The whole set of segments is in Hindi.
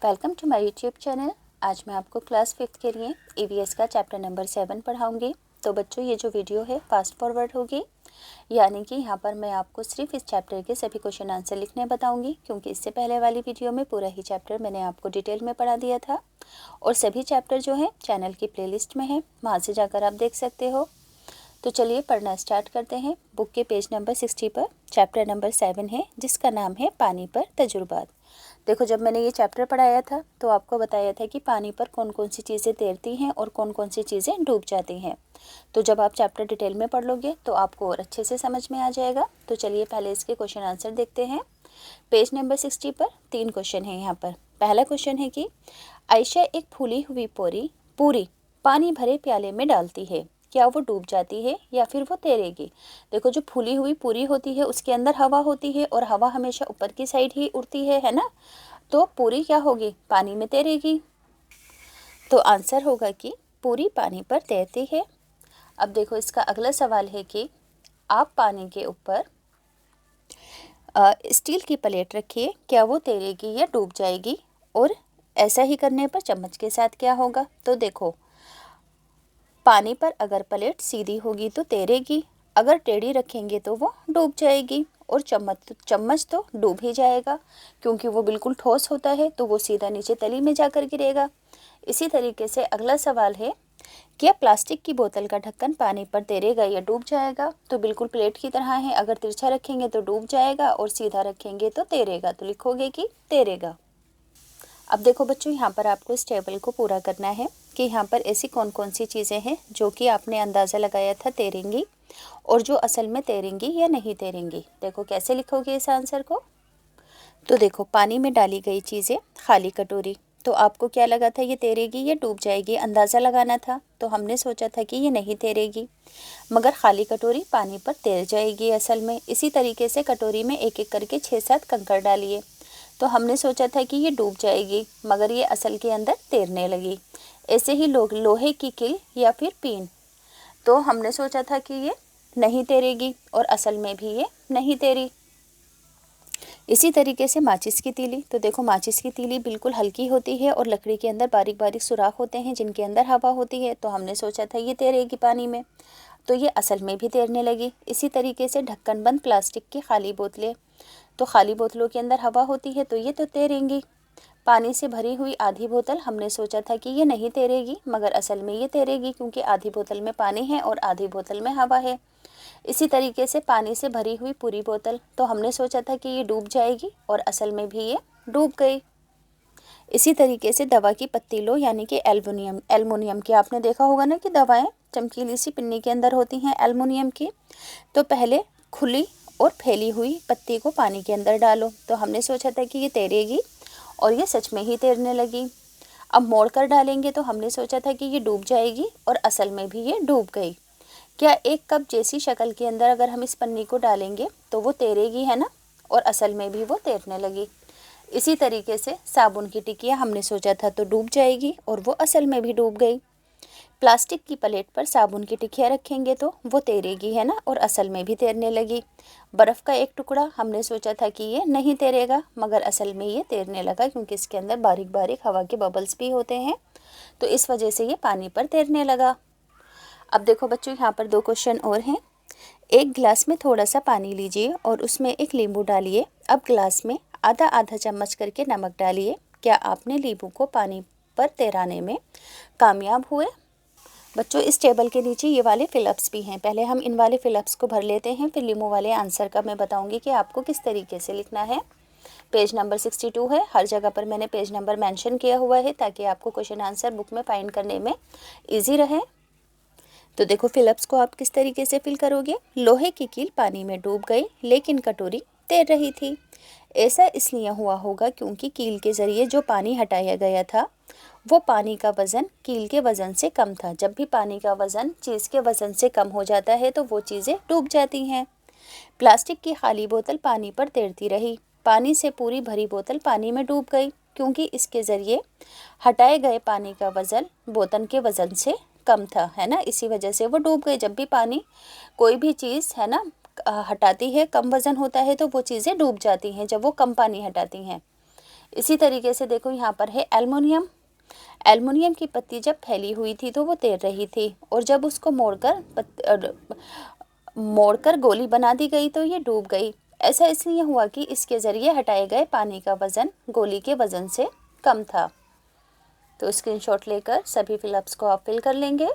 Welcome to my YouTube channel. आज मैं आपको क्लास 5th के लिए ईवीएस का चैप्टर नंबर 7 पढ़ाऊंगी। तो बच्चों, ये जो वीडियो है फास्ट फॉरवर्ड होगी, यानी कि यहाँ पर मैं आपको सिर्फ इस चैप्टर के सभी क्वेश्चन आंसर लिखने बताऊंगी, क्योंकि इससे पहले वाली वीडियो में पूरा ही चैप्टर मैंने आपको डिटेल में पढ़ा दिया था और सभी चैप्टर जो है चैनल की प्लेलिस्ट में है, वहाँ से जाकर आप देख सकते हो। तो चलिए पढ़ना स्टार्ट करते हैं। बुक के पेज नंबर 60 पर चैप्टर नंबर 7 है, जिसका नाम है पानी पर तजुर्बात। देखो, जब मैंने ये चैप्टर पढ़ाया था तो आपको बताया था कि पानी पर कौन कौन सी चीज़ें तैरती हैं और कौन कौन सी चीज़ें डूब जाती हैं। तो जब आप चैप्टर डिटेल में पढ़ लोगे तो आपको और अच्छे से समझ में आ जाएगा। तो चलिए पहले इसके क्वेश्चन आंसर देखते हैं। पेज नंबर 60 पर 3 क्वेश्चन है यहाँ पर। पहला क्वेश्चन है कि आयशा एक फूली हुई पूरी पानी भरे प्याले में डालती है, क्या वो डूब जाती है या फिर वो तैरेगी। देखो, जो फूली हुई पूरी होती है उसके अंदर हवा होती है और हवा हमेशा ऊपर की साइड ही उड़ती है ना। तो पूरी क्या होगी, पानी में तैरेगी। तो आंसर होगा कि पूरी पानी पर तैरती है। अब देखो, इसका अगला सवाल है कि आप पानी के ऊपर स्टील की प्लेट रखिए, क्या वो तैरेगी या डूब जाएगी। और ऐसा ही करने पर चम्मच के साथ क्या होगा। तो देखो, पानी पर अगर प्लेट सीधी होगी तो तैरेगी, अगर टेढ़ी रखेंगे तो वो डूब जाएगी। और चम्मच तो डूब ही जाएगा, क्योंकि वो बिल्कुल ठोस होता है, तो वो सीधा नीचे तली में जाकर गिरेगा। इसी तरीके से अगला सवाल है, क्या प्लास्टिक की बोतल का ढक्कन पानी पर तैरेगा या डूब जाएगा। तो बिल्कुल प्लेट की तरह है, अगर तिरछा रखेंगे तो डूब जाएगा और सीधा रखेंगे तो तैरेगा। तो लिखोगे कि तैरेगा। अब देखो बच्चों, यहाँ पर आपको इस टेबल को पूरा करना है कि यहाँ पर ऐसी कौन कौन सी चीज़ें हैं जो कि आपने अंदाज़ा लगाया था तैरेंगी और जो असल में तैरेंगी या नहीं तैरेंगी। देखो कैसे लिखोगे इस आंसर को। तो देखो, पानी में डाली गई चीज़ें, खाली कटोरी। तो आपको क्या लगा था, ये तैरेगी या डूब जाएगी, अंदाज़ा लगाना था। तो हमने सोचा था कि ये नहीं तैरेगी, मगर खाली कटोरी पानी पर तैर जाएगी असल में। इसी तरीके से कटोरी में एक एक करके 6-7 कंकड़ डालिए, तो हमने सोचा था कि ये डूब जाएगी, मगर ये असल के अंदर तैरने लगी। ऐसे ही लोहे की कील या फिर पीन, तो हमने सोचा था कि ये नहीं तैरेगी और असल में भी ये नहीं तैरी। इसी तरीके से माचिस की तीली। तो देखो, माचिस की तीली बिल्कुल हल्की होती है और लकड़ी के अंदर बारीक बारीक सुराख होते हैं जिनके अंदर हवा होती है, तो हमने सोचा था ये तैरेगी पानी में, तो ये असल में भी तैरने लगी। इसी तरीके से ढक्कन बंद प्लास्टिक की खाली बोतलें, तो खाली बोतलों के अंदर हवा होती है, तो ये तो तैरेंगी। पानी से भरी हुई आधी बोतल, हमने सोचा था कि ये नहीं तैरेगी, मगर असल में ये तैरेगी, क्योंकि आधी बोतल में पानी है और आधी बोतल में हवा है। इसी तरीके से पानी से भरी हुई पूरी बोतल, तो हमने सोचा था कि ये डूब जाएगी और असल में भी ये डूब गई। इसी तरीके से दवा की पत्ती लो, यानी कि एल्युमिनियम की, आपने देखा होगा ना कि दवाएं चमकीली सी पिन्नी के अंदर होती हैं एल्युमिनियम की। तो पहले खुली और फैली हुई पत्ती को पानी के अंदर डालो, तो हमने सोचा था कि ये तैरेगी और ये सच में ही तैरने लगी। अब मोड़ कर डालेंगे, तो हमने सोचा था कि ये डूब जाएगी और असल में भी ये डूब गई। क्या एक कप जैसी शक्ल के अंदर अगर हम इस पन्नी को डालेंगे तो वो तैरेगी, है ना, और असल में भी वो तैरने लगी। इसी तरीके से साबुन की टिकिया, हमने सोचा था तो डूब जाएगी और वो असल में भी डूब गई। प्लास्टिक की प्लेट पर साबुन की टिकिया रखेंगे तो वो तैरेगी, है ना, और असल में भी तैरने लगी। बर्फ़ का एक टुकड़ा, हमने सोचा था कि ये नहीं तैरेगा, मगर असल में ये तैरने लगा, क्योंकि इसके अंदर बारीक बारीक हवा के बबल्स भी होते हैं, तो इस वजह से ये पानी पर तैरने लगा। अब देखो बच्चों, यहाँ पर 2 क्वेश्चन और हैं। एक गिलास में थोड़ा सा पानी लीजिए और उसमें एक नींबू डालिए। अब गिलास में आधा आधा चम्मच करके नमक डालिए। क्या आपने नींबू को पानी पर तैराने में कामयाब हुए। बच्चों, इस टेबल के नीचे ये वाले फिलअप्स भी हैं। पहले हम इन वाले फिलअप्स को भर लेते हैं, फिर नींबू वाले आंसर का मैं बताऊंगी कि आपको किस तरीके से लिखना है। पेज नंबर 62 है, हर जगह पर मैंने पेज नंबर मेंशन किया हुआ है ताकि आपको क्वेश्चन आंसर बुक में फाइंड करने में ईजी रहे। तो देखो, फिलअप्स को आप किस तरीके से फिल करोगे। लोहे की कील पानी में डूब गई, लेकिन कटोरी तैर रही थी। ऐसा इसलिए हुआ होगा क्योंकि कील के ज़रिए जो पानी हटाया गया था वो पानी का वज़न कील के वज़न से कम था। जब भी पानी का वज़न चीज़ के वज़न से कम हो जाता है तो वो चीज़ें डूब जाती हैं। प्लास्टिक की खाली बोतल पानी पर तैरती रही। पानी से पूरी भरी बोतल पानी में डूब गई, क्योंकि इसके ज़रिए हटाए गए पानी का वज़न बोतल के वज़न से कम था, है ना, इसी वजह से वो डूब गई। जब भी पानी कोई भी चीज़, है ना, हटाती है, कम वज़न होता है, तो वो चीज़ें डूब जाती हैं जब वो कम पानी हटाती हैं। इसी तरीके से देखो यहाँ पर है एल्युमिनियम। एल्युमिनियम की पत्ती जब फैली हुई थी तो वो तैर रही थी, और जब उसको मोड़कर गोली बना दी गई तो ये डूब गई। ऐसा इसलिए हुआ कि इसके ज़रिए हटाए गए पानी का वज़न गोली के वज़न से कम था। तो स्क्रीनशॉट लेकर सभी फिलअप्स को आप फिल कर लेंगे।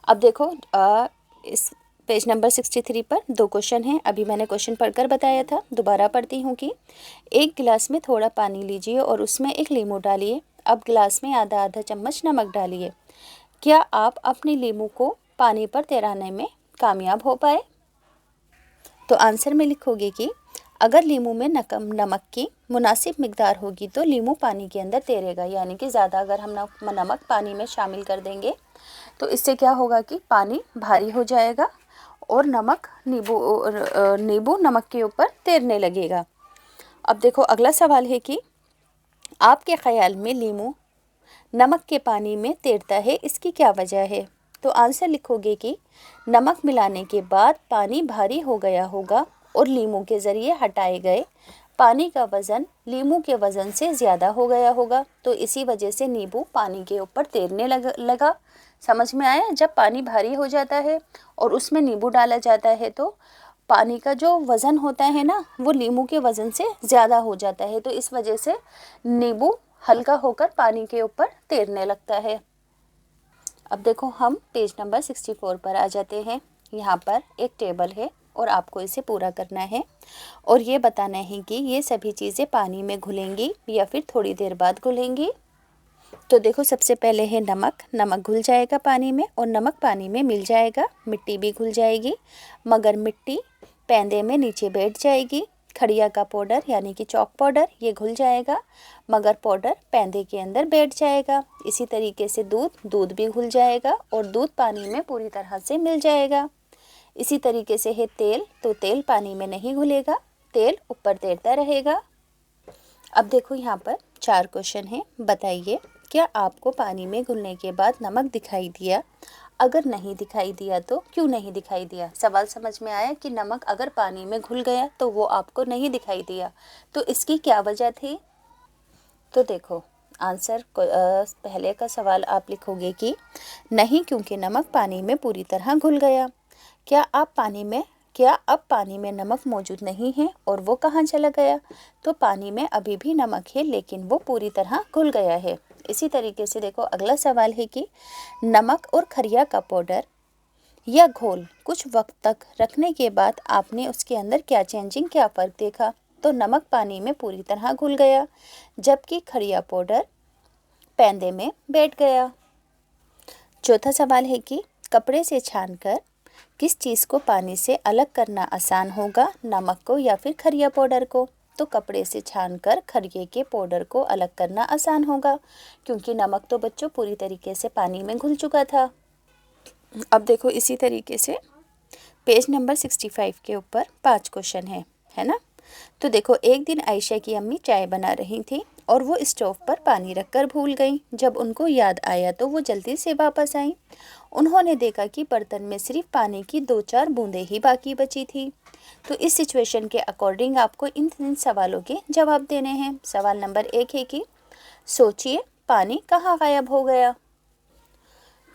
अब देखो इस पेज नंबर 63 पर 2 क्वेश्चन हैं। अभी मैंने क्वेश्चन पढ़कर बताया था, दोबारा पढ़ती हूँ कि एक गिलास में थोड़ा पानी लीजिए और उसमें एक लीमू डालिए। अब गिलास में आधा आधा चम्मच नमक डालिए। क्या आप अपने लीमू को पानी पर तैराने में कामयाब हो पाए? तो आंसर में लिखोगे कि अगर लीमू में नमक की मुनासिब मिकदार होगी तो लीमू पानी के अंदर तैरेगा, यानी कि ज़्यादा अगर हम नमक पानी में शामिल कर देंगे तो इससे क्या होगा कि पानी भारी हो जाएगा और नींबू नमक के ऊपर तैरने लगेगा। अब देखो अगला सवाल है कि आपके ख्याल में लीमू नमक के पानी में तैरता है, इसकी क्या वजह है? तो आंसर लिखोगे कि नमक मिलाने के बाद पानी भारी हो गया होगा और लीमू के ज़रिए हटाए गए पानी का वज़न लीमू के वज़न से ज़्यादा हो गया होगा, तो इसी वजह से नींबू पानी के ऊपर तैरने लगा। समझ में आया? जब पानी भारी हो जाता है और उसमें नींबू डाला जाता है तो पानी का जो वज़न होता है ना, वो लीमू के वज़न से ज़्यादा हो जाता है, तो इस वजह से नींबू हल्का होकर पानी के ऊपर तैरने लगता है। अब देखो हम पेज नंबर 64 पर आ जाते हैं। यहाँ पर एक टेबल है और आपको इसे पूरा करना है और ये बताना है कि ये सभी चीज़ें पानी में घुलेंगी या फिर थोड़ी देर बाद घुलेंगी। तो देखो सबसे पहले है नमक घुल जाएगा पानी में और नमक पानी में मिल जाएगा। मिट्टी भी घुल जाएगी, मगर मिट्टी पैंदे में नीचे बैठ जाएगी। खड़िया का पाउडर यानी कि चॉक पाउडर ये घुल जाएगा, मगर पाउडर पैंदे के अंदर बैठ जाएगा। इसी तरीके से दूध भी घुल जाएगा और दूध पानी में पूरी तरह से मिल जाएगा। इसी तरीके से है तेल, तो तेल पानी में नहीं घुलेगा, तेल ऊपर तैरता रहेगा। अब देखो यहाँ पर 4 क्वेश्चन हैं। बताइए क्या आपको पानी में घुलने के बाद नमक दिखाई दिया? अगर नहीं दिखाई दिया तो क्यों नहीं दिखाई दिया? सवाल समझ में आया कि नमक अगर पानी में घुल गया तो वो आपको नहीं दिखाई दिया, तो इसकी क्या वजह थी? तो देखो आंसर पहले का सवाल आप लिखोगे कि नहीं, क्योंकि नमक पानी में पूरी तरह घुल गया। क्या अब पानी में नमक मौजूद नहीं है और वो कहाँ चला गया? तो पानी में अभी भी नमक है लेकिन वो पूरी तरह घुल गया है। इसी तरीके से देखो अगला सवाल है कि नमक और खरिया का पाउडर या घोल कुछ वक्त तक रखने के बाद आपने उसके अंदर क्या फ़र्क देखा? तो नमक पानी में पूरी तरह घुल गया जबकि खरिया पाउडर पैंदे में बैठ गया। चौथा सवाल है कि कपड़े से छानकर किस चीज़ को पानी से अलग करना आसान होगा, नमक को या फिर खरिया पाउडर को? तो कपड़े से छानकर खरिये के पाउडर को अलग करना आसान होगा, क्योंकि नमक तो बच्चों पूरी तरीके से पानी में घुल चुका था। अब देखो इसी तरीके से पेज नंबर 65 के ऊपर 5 क्वेश्चन है ना। तो देखो एक दिन आयशा की अम्मी चाय बना रही थी और वो स्टोव पर पानी रखकर भूल गई। जब उनको याद आया तो वो जल्दी से वापस आई। उन्होंने देखा कि बर्तन में सिर्फ पानी की 2-4 बूंदें ही बाकी बची थी। तो इस सिचुएशन के अकॉर्डिंग आपको इन 3 सवालों के जवाब देने हैं। सवाल नंबर 1 है कि सोचिए पानी कहाँ गायब हो गया?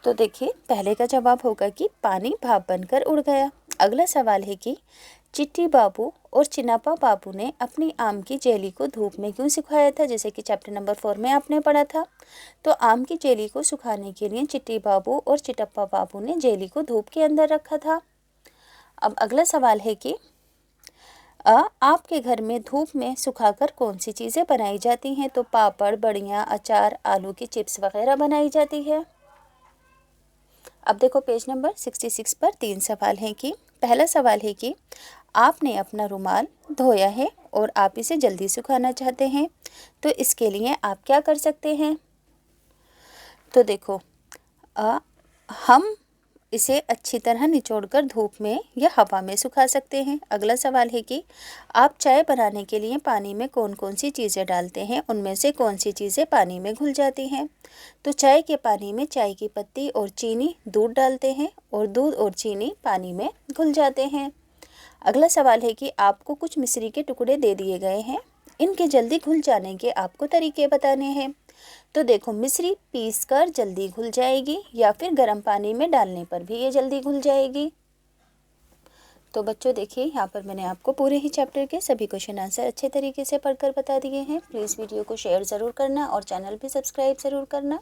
तो देखिए पहले का जवाब होगा कि पानी भाप बनकर उड़ गया। अगला सवाल है कि चिट्टी बाबू और चिनापा बाबू ने अपनी आम की जेली को धूप में क्यों सुखाया था, जैसे कि चैप्टर नंबर 4 में आपने पढ़ा था। तो आम की जेली को सुखाने के लिए चिट्टी बाबू और चिटप्पा बाबू ने जेली को धूप के अंदर रखा था। अब अगला सवाल है कि आपके घर में धूप में सुखाकर कौन सी चीज़ें बनाई जाती हैं? तो पापड़, बड़ियाँ, अचार, आलू की चिप्स वगैरह बनाई जाती है। अब देखो पेज नंबर 66 पर 3 सवाल हैं कि पहला सवाल है कि आपने अपना रुमाल धोया है और आप इसे जल्दी सुखाना चाहते हैं, तो इसके लिए आप क्या कर सकते हैं? तो देखो हम इसे अच्छी तरह निचोड़कर धूप में या हवा में सुखा सकते हैं। अगला सवाल है कि आप चाय बनाने के लिए पानी में कौन कौन सी चीज़ें डालते हैं, उनमें से कौन सी चीज़ें पानी में घुल जाती हैं? तो चाय के पानी में चाय की पत्ती और चीनी, दूध डालते हैं और दूध और चीनी पानी में घुल जाते हैं। अगला सवाल है कि आपको कुछ मिश्री के टुकड़े दे दिए गए हैं, इनके जल्दी घुल जाने के आपको तरीके बताने हैं। तो देखो, मिश्री पीसकर जल्दी घुल जाएगी या फिर गर्म पानी में डालने पर भी ये जल्दी घुल जाएगी। तो बच्चों देखिए, यहाँ पर मैंने आपको पूरे ही चैप्टर के सभी क्वेश्चन आंसर अच्छे तरीके से पढ़कर बता दिए हैं। प्लीज़ वीडियो को शेयर ज़रूर करना और चैनल भी सब्सक्राइब ज़रूर करना।